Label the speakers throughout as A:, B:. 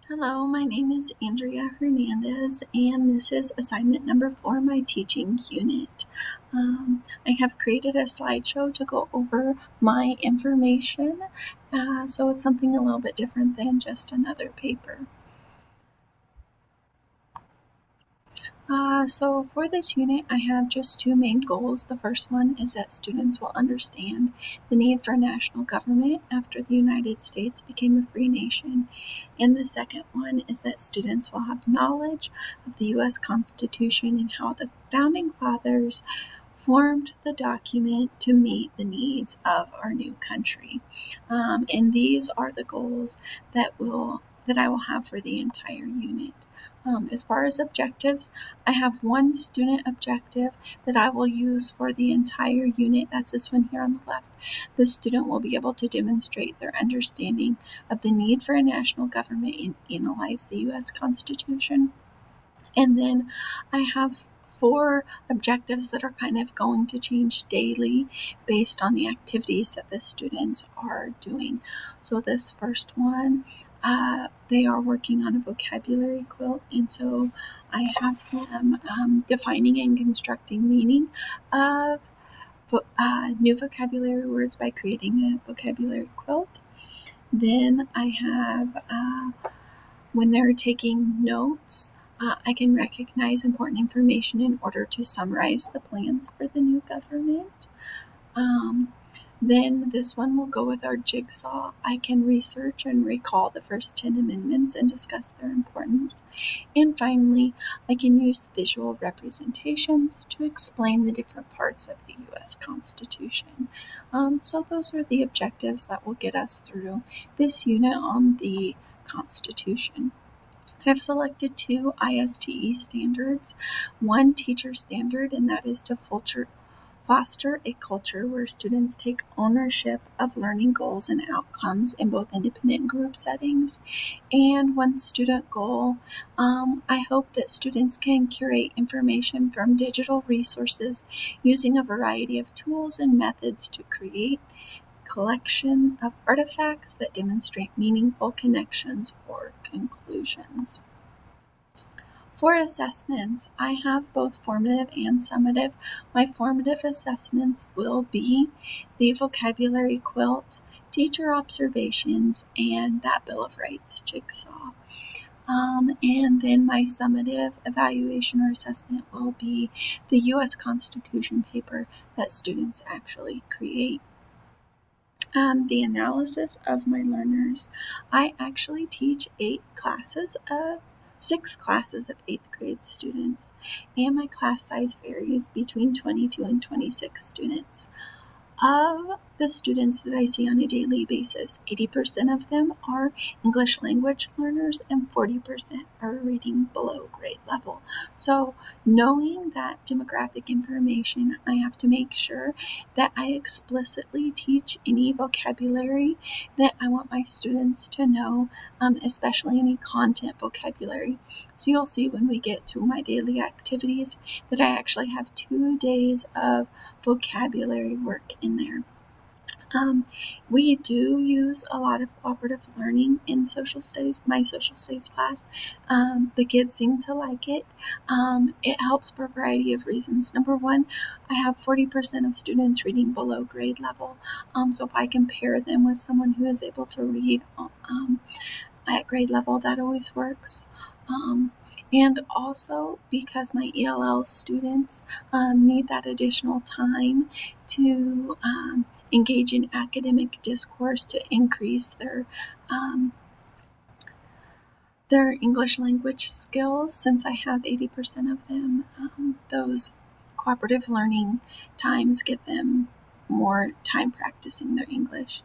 A: Hello, my name is Andrea Hernandez, and this is assignment number 4, my teaching unit. I have created a slideshow to go over my information, so it's something a little bit different than just another paper. So for this unit, I have just two main goals. The first one is that students will understand the need for national government after the United States became a free nation. And the second one is that students will have knowledge of the U.S. Constitution and how the Founding Fathers formed the document to meet the needs of our new country. And these are the goals that I will have for the entire unit. As far as objectives, I have one student objective that I will use for the entire unit. That's this one here on the left. The student will be able to demonstrate their understanding of the need for a national government and analyze the U.S. Constitution. And then I have 4 objectives that are kind of going to change daily based on the activities that the students are doing. So this first one, they are working on a vocabulary quilt, and so I have them defining and constructing meaning of new vocabulary words by creating a vocabulary quilt. Then I have when they're taking notes, I can recognize important information in order to summarize the plans for the new government. Then this one will go with our jigsaw. I can research and recall the first 10 amendments and discuss their importance. And finally, I can use visual representations to explain the different parts of the U.S. Constitution. So those are the objectives that will get us through this unit on the Constitution. I've selected 2 ISTE standards, one teacher standard, and that is to foster a culture where students take ownership of learning goals and outcomes in both independent and group settings, and one student goal. I hope that students can curate information from digital resources using a variety of tools and methods to create collection of artifacts that demonstrate meaningful connections or conclusions. For assessments, I have both formative and summative. My formative assessments will be the vocabulary quilt, teacher observations, and that Bill of Rights jigsaw. And then my summative evaluation or assessment will be the U.S. Constitution paper that students actually create. The analysis of my learners. I actually teach 6 classes of 8th grade students, and my class size varies between 22 and 26 students. Of the students that I see on a daily basis, 80% of them are English language learners and 40% are reading below grade level. So knowing that demographic information, I have to make sure that I explicitly teach any vocabulary that I want my students to know, especially any content vocabulary. So you'll see when we get to my daily activities that I actually have 2 days of vocabulary work in there. We do use a lot of cooperative learning in social studies, my social studies class. The kids seem to like it. It helps for a variety of reasons. Number one, I have 40% of students reading below grade level. So if I compare them with someone who is able to read at grade level, that always works. And also because my ELL students need that additional time to engage in academic discourse to increase their English language skills, since I have 80% of them, those cooperative learning times get them more time practicing their English.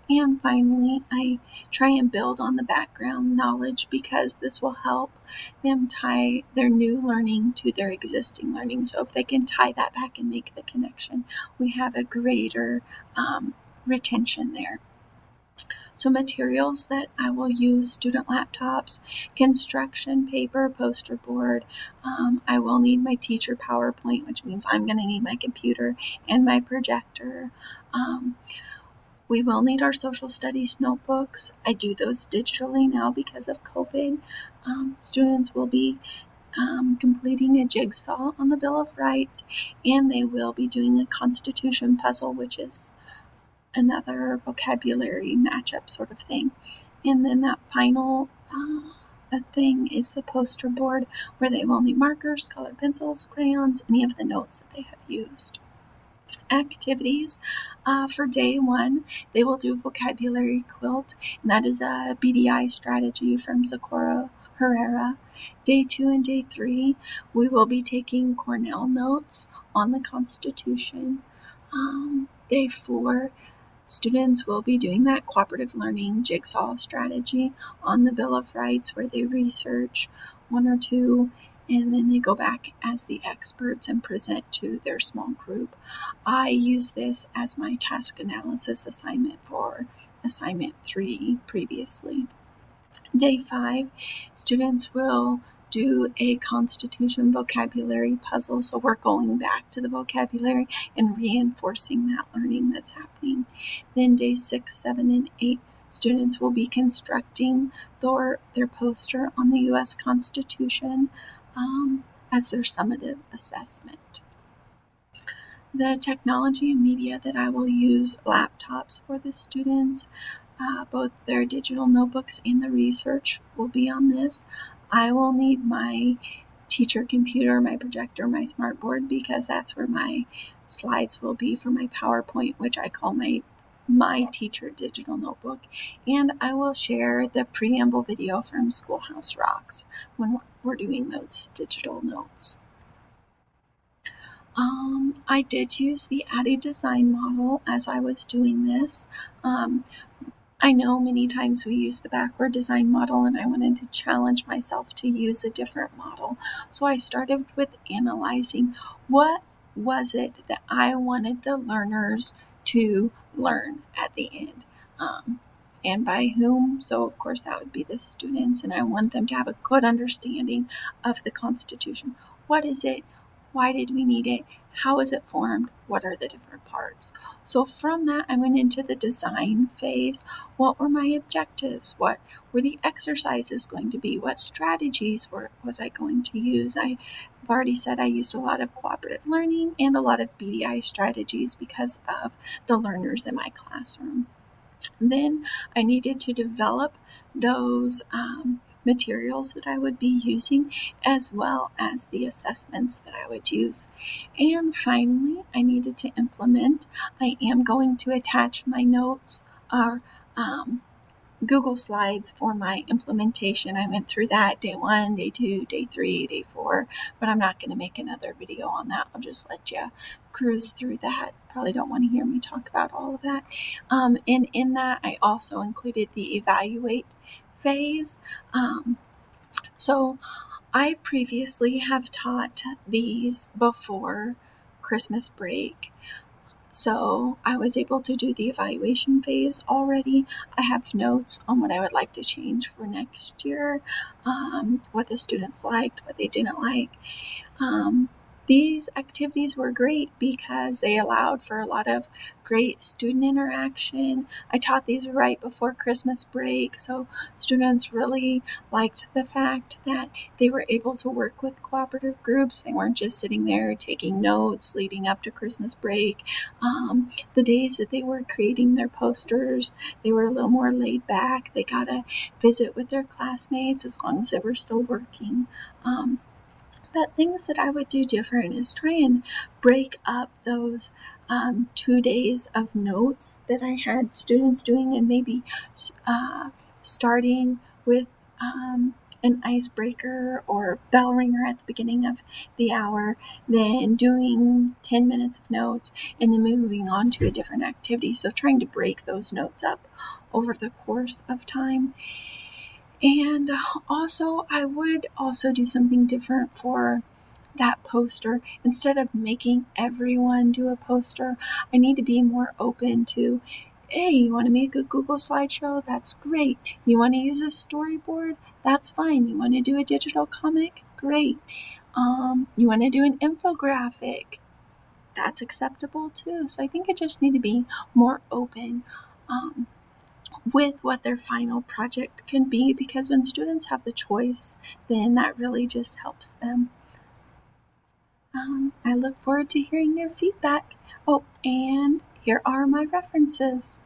A: And finally, I try and build on the background knowledge because this will help them tie their new learning to their existing learning. So if they can tie that back and make the connection, we have a greater retention there. So materials that I will use: student laptops, construction paper, poster board. I will need my teacher PowerPoint, which means I'm going to need my computer and my projector. We will need our social studies notebooks. I do those digitally now because of COVID. Students will be completing a jigsaw on the Bill of Rights, and they will be doing a Constitution puzzle, which is another vocabulary matchup sort of thing. And then that final thing is the poster board, where they will need markers, colored pencils, crayons, any of the notes that they have used. Activities for day 1, they will do vocabulary quilt, and that is a BDI strategy from Socorro Herrera. Day 2 and day 3, we will be taking Cornell notes on the Constitution. Day 4, students will be doing that cooperative learning jigsaw strategy on the Bill of Rights, where they research 1 or 2, and then they go back as the experts and present to their small group. I use this as my task analysis assignment for assignment 3 previously. Day 5, students will do a Constitution vocabulary puzzle, so we're going back to the vocabulary and reinforcing that learning that's happening. Then day 6, 7, and 8, students will be constructing their poster on the U.S. Constitution as their summative assessment. The technology and media that I will use: laptops for the students. Both their digital notebooks and the research will be on this. I will need my teacher computer, my projector, my smartboard, because that's where my slides will be for my PowerPoint, which I call my teacher digital notebook. And I will share the preamble video from Schoolhouse Rocks when we're doing those digital notes. I did use the Addy design model as I was doing this. I know many times we use the backward design model, and I wanted to challenge myself to use a different model. So I started with analyzing what was it that I wanted the learners to learn at the end. And by whom? So of course that would be the students, and I want them to have a good understanding of the Constitution. What is it? Why did we need it? How is it formed? What are the different parts? So from that, I went into the design phase. What were my objectives? What were the exercises going to be? What strategies was I going to use? I've already said I used a lot of cooperative learning and a lot of BDI strategies because of the learners in my classroom. Then I needed to develop those materials that I would be using, as well as the assessments that I would use. And finally, I needed to implement. I am going to attach my notes or Google Slides for my implementation. I went through that day 1, day 2, day 3, day 4, but I'm not going to make another video on that. I'll just let you cruise through that. Probably don't want to hear me talk about all of that. And in that, I also included the evaluate phase. So I previously have taught these before Christmas break. So I was able to do the evaluation phase already. I have notes on what I would like to change for next year, what the students liked, what they didn't like. These activities were great because they allowed for a lot of great student interaction. I taught these right before Christmas break, so students really liked the fact that they were able to work with cooperative groups. They weren't just sitting there taking notes leading up to Christmas break. The days that they were creating their posters, they were a little more laid back. They got to visit with their classmates as long as they were still working. But things that I would do different is try and break up those 2 days of notes that I had students doing, and maybe starting with an icebreaker or bell ringer at the beginning of the hour, then doing 10 minutes of notes, and then moving on to a different activity. So trying to break those notes up over the course of time. And also, I would also do something different for that poster. Instead of making everyone do a poster, I need to be more open to, hey, you want to make a Google slideshow? That's great. You want to use a storyboard? That's fine. You want to do a digital comic? Great. You want to do an infographic? That's acceptable too. So I think I just need to be more open with what their final project can be, because when students have the choice, then that really just helps them. I look forward to hearing your feedback. Oh, and here are my references.